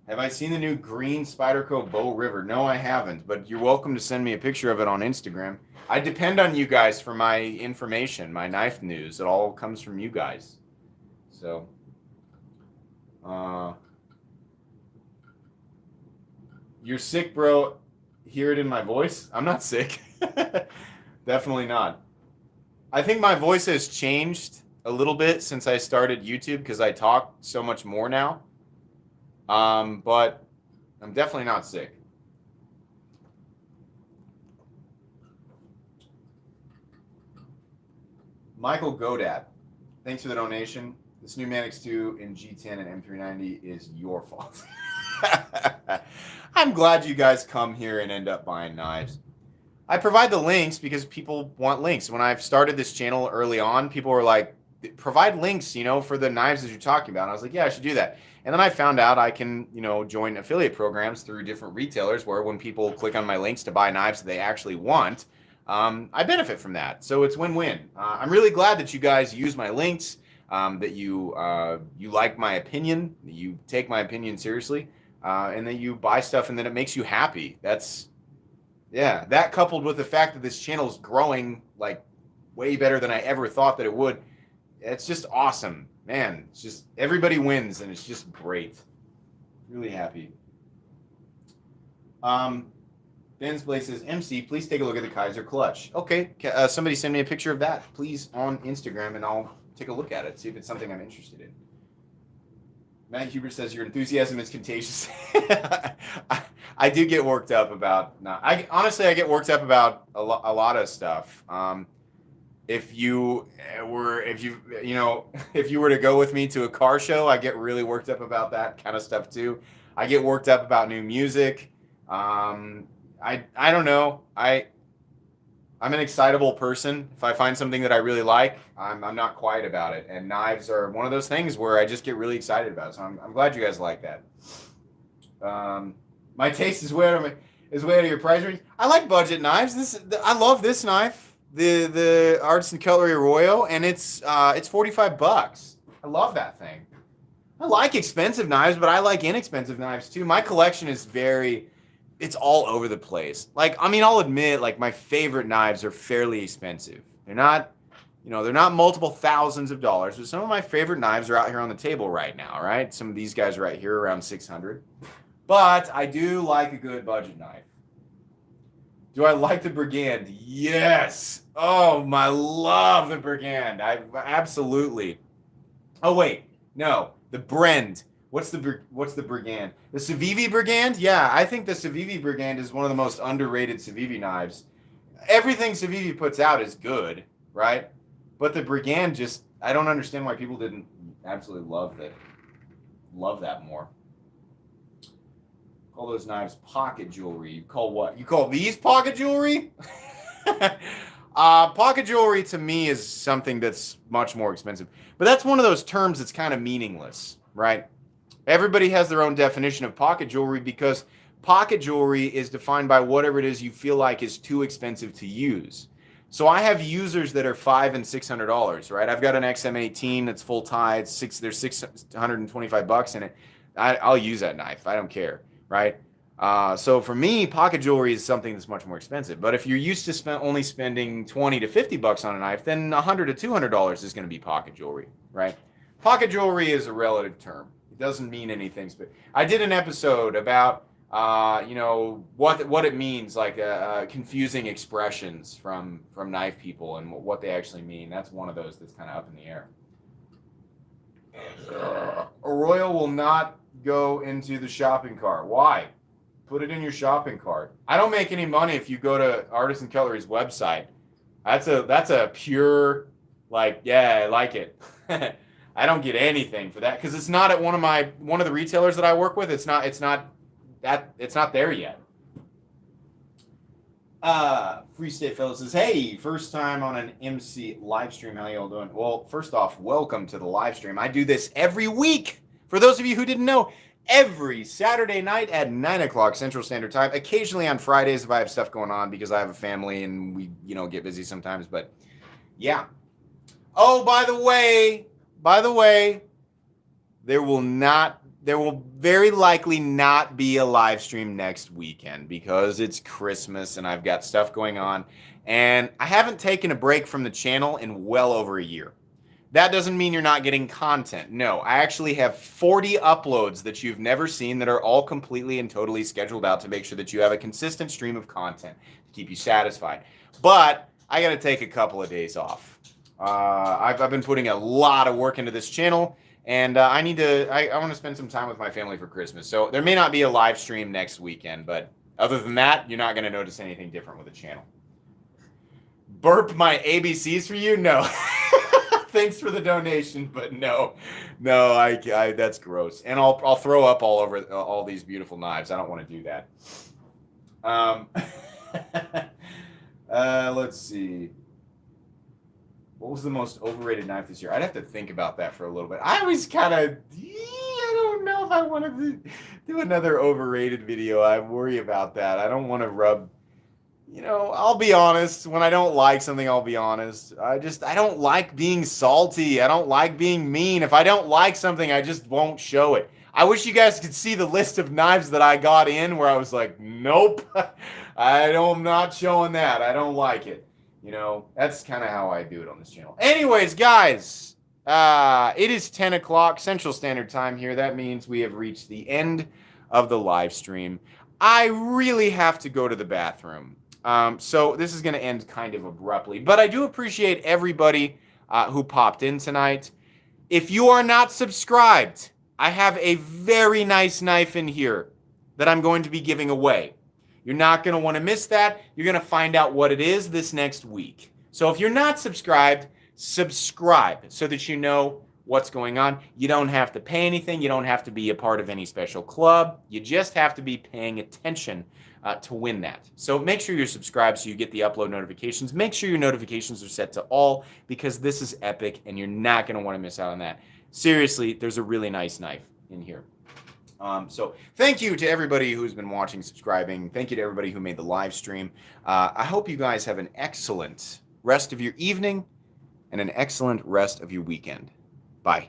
Have I seen the new green Spyderco Bow River? No, I haven't, but you're welcome to send me a picture of it on Instagram. I depend on you guys for my information, my knife news. It all comes from you guys. So, you're sick, bro. Hear it in my voice? I'm not sick. Definitely not. I think my voice has changed a little bit since I started YouTube because I talk so much more now. But I'm definitely not sick. Michael Godat, thanks for the donation. This new Manix 2 in G10 and M390 is your fault. I'm glad you guys come here and end up buying knives. I provide the links because people want links. When I've started this channel early on, people were like, provide links, you know, for the knives that you're talking about. And I was like, yeah, I should do that. And then I found out I can, you know, join affiliate programs through different retailers where when people click on my links to buy knives that they actually want, I benefit from that. So it's win-win. I'm really glad that you guys use my links, that you like my opinion, that you take my opinion seriously, and that you buy stuff and then it makes you happy. That's, yeah, that coupled with the fact that this channel is growing like way better than I ever thought that it would. It's just awesome, man. It's just everybody wins, and it's just great. Really happy. Ben's Blade says, MC, please take a look at the Kaiser clutch. Okay, somebody send me a picture of that, please, on Instagram, and I'll take a look at it, see if it's something I'm interested in. Matt Hubert says, your enthusiasm is contagious. I do get worked up about, honestly, I get worked up about a lot of stuff. If you were to go with me to a car show, I get really worked up about that kind of stuff too. I get worked up about new music. I don't know. I'm an excitable person. If I find something that I really like, I'm not quiet about it. And knives are one of those things where I just get really excited about it. So I'm glad you guys like that. My taste is way out of your price range. I like budget knives. I love this knife. The Artisan Cutlery Arroyo, and it's $45. I love that thing. I like expensive knives, but I like inexpensive knives too. My collection is it's all over the place. Like, I mean, I'll admit, like, my favorite knives are fairly expensive. They're not multiple thousands of dollars, but some of my favorite knives are out here on the table right now, right? Some of these guys right here around $600. But I do like a good budget knife. Do I like the Brigand? Yes. Oh, my love the Brigand. I absolutely. Oh wait, no, the Brend. What's the Brigand? The Civivi Brigand? Yeah, I think the Civivi Brigand is one of the most underrated Civivi knives. Everything Civivi puts out is good, right? But the Brigand just, I don't understand why people didn't absolutely love that more. Call those knives pocket jewelry. You call what? You call these pocket jewelry? Pocket jewelry to me is something that's much more expensive. But that's one of those terms that's kind of meaningless, right? Everybody has their own definition of pocket jewelry because pocket jewelry is defined by whatever it is you feel like is too expensive to use. So I have users that are $500 and $600, right? I've got an XM18 that's full tie. There's $625 in it. I'll use that knife. I don't care. Right? So for me, pocket jewelry is something that's much more expensive. But if you're used to only spending $20 to $50 on a knife, then $100 to $200 is going to be pocket jewelry, right? Pocket jewelry is a relative term. It doesn't mean anything. I did an episode about, what it means, like confusing expressions from knife people and what they actually mean. That's one of those that's kind of up in the air. Arroyo will not go into the shopping cart. Why? Put it in your shopping cart. I don't make any money if you go to Artisan Cutlery's website. That's a pure, like, yeah, I like it. I don't get anything for that because it's not at one of the retailers that I work with. It's not there yet. Free State Fellow says, hey, first time on an MC live stream. How y'all doing? Well, first off, welcome to the live stream. I do this every week. For those of you who didn't know, every Saturday night at 9 o'clock Central Standard Time. Occasionally on Fridays if I have stuff going on because I have a family and we, get busy sometimes. But yeah. Oh, by the way, there will very likely not be a live stream next weekend because it's Christmas and I've got stuff going on. And I haven't taken a break from the channel in well over a year. That doesn't mean you're not getting content. No, I actually have 40 uploads that you've never seen that are all completely and totally scheduled out to make sure that you have a consistent stream of content to keep you satisfied. But I got to take a couple of days off. I've been putting a lot of work into this channel, and I want to spend some time with my family for Christmas. So there may not be a live stream next weekend, but other than that, you're not going to notice anything different with the channel. Burp my ABCs for you? No. Thanks for the donation, but no, I that's gross. And I'll throw up all over all these beautiful knives. I don't want to do that. Let's see. What was the most overrated knife this year? I'd have to think about that for a little bit. I always kind of, I don't know if I want to do another overrated video. I worry about that. I don't want to rub. I'll be honest. When I don't like something, I'll be honest. I don't like being salty. I don't like being mean. If I don't like something, I just won't show it. I wish you guys could see the list of knives that I got in where I was like, nope, I'm not showing that. I don't like it. That's kind of how I do it on this channel. Anyways, guys, it is 10 o'clock Central Standard Time here. That means we have reached the end of the live stream. I really have to go to the bathroom. So this is going to end kind of abruptly, but I do appreciate everybody who popped in tonight. If you are not subscribed, I have a very nice knife in here that I'm going to be giving away. You're not going to want to miss that. You're going to find out what it is this next week. So if you're not subscribed, subscribe so that you know what's going on. You don't have to pay anything. You don't have to be a part of any special club. You just have to be paying attention to win that. So make sure you're subscribed so you get the upload notifications. Make sure your notifications are set to all because this is epic and you're not going to want to miss out on that. Seriously, there's a really nice knife in here. So thank you to everybody who's been watching, subscribing. Thank you to everybody who made the live stream. I hope you guys have an excellent rest of your evening and an excellent rest of your weekend. Bye.